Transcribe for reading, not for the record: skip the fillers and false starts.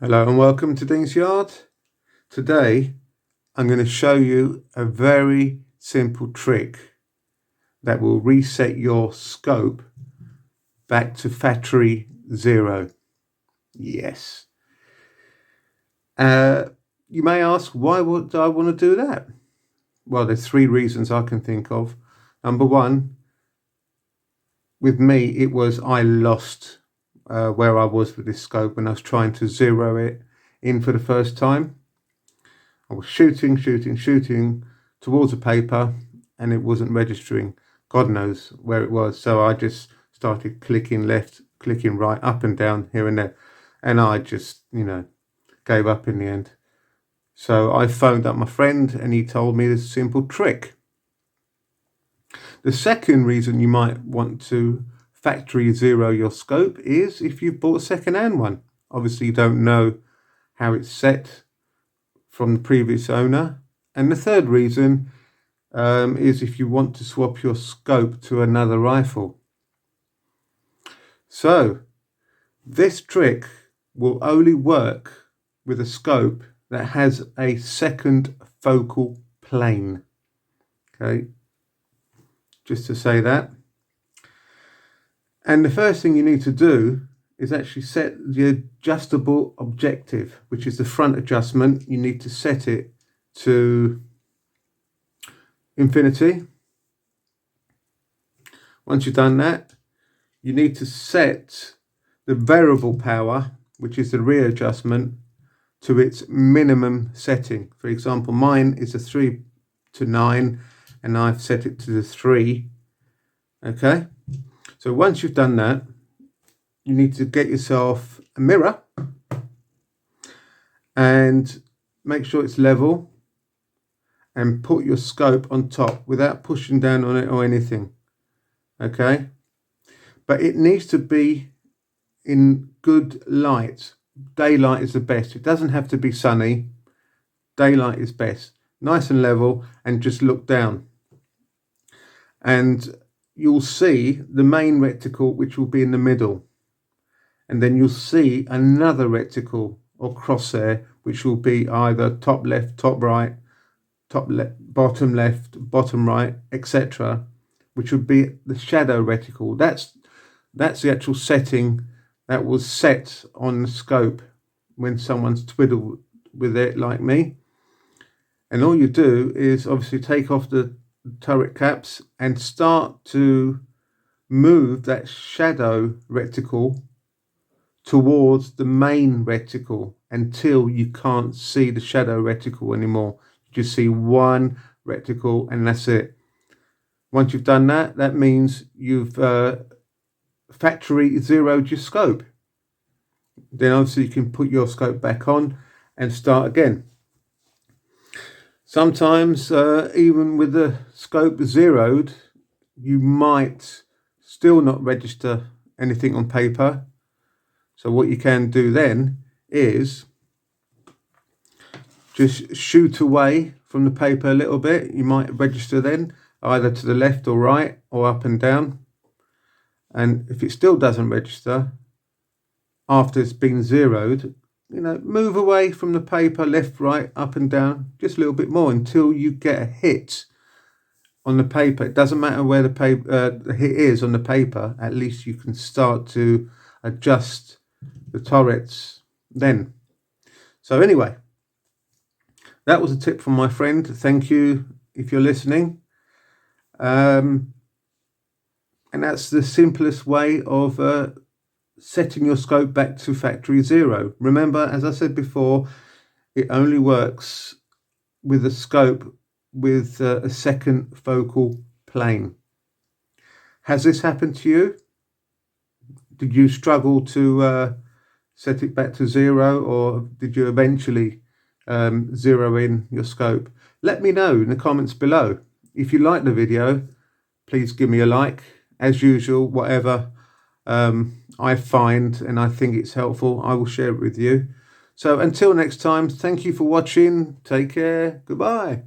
Hello and welcome to Dean's Yard. Today I'm going to show you a very simple trick that will reset your scope back to factory zero. Yes. You may ask, why would I want to do that? Well, there's three reasons I can think of. Number one, with me, it was I lost where I was with this scope when I was trying to zero it in for the first time. I was shooting towards a paper and it wasn't registering. God knows where it was. So I just started clicking left, clicking right, up and down, here and there. And I just, gave up in the end. So I phoned up my friend and he told me this simple trick. The second reason you might want to factory zero your scope is if you've bought a second-hand one. Obviously you don't know how it's set from the previous owner. And the third reason is if you want to swap your scope to another rifle. So this trick will only work with a scope that has a second focal plane. Okay, just to say that. And the first thing you need to do is actually set the adjustable objective, which is the front adjustment. You need to set it to infinity. Once you've done that, you need to set the variable power, which is the rear adjustment, to its minimum setting. For example, mine is a 3 to 9 and I've set it to the 3. Okay, so once you've done that, you need to get yourself a mirror and make sure it's level and put your scope on top without pushing down on it or anything. Okay, but it needs to be in good light. Daylight is the best. It doesn't have to be sunny. Daylight is best. Nice and level, and just look down. And you'll see the main reticle, which will be in the middle. And then you'll see another reticle or crosshair, which will be either top left, top right, bottom left, bottom right, etc., which would be the shadow reticle. That's the actual setting that was set on the scope when someone's twiddled with it like me. And all you do is obviously take off the turret caps and start to move that shadow reticle towards the main reticle until you can't see the shadow reticle anymore. You just see one reticle and that's it. Once you've done that, that means you've factory zeroed your scope. Then obviously you can put your scope back on and start again. Sometimes even with the scope zeroed, you might still not register anything on paper. So what you can do then is just shoot away from the paper a little bit. You might register then either to the left or right or up and down. And if it still doesn't register after it's been zeroed, move away from the paper, left, right, up and down, just a little bit more until you get a hit on the paper. It doesn't matter where the hit is on the paper. At least you can start to adjust the turrets then. So anyway, that was a tip from my friend. Thank you if you're listening. And that's the simplest way of setting your scope back to factory zero. Remember, as I said before, it only works with a scope with a second focal plane. Has this happened to you? Did you struggle to set it back to zero, or did you eventually zero in your scope? Let me know in the comments below. If you like the video, please give me a like. As usual, whatever I find and I think it's helpful, I will share it with you. So until next time, thank you for watching. Take care. Goodbye.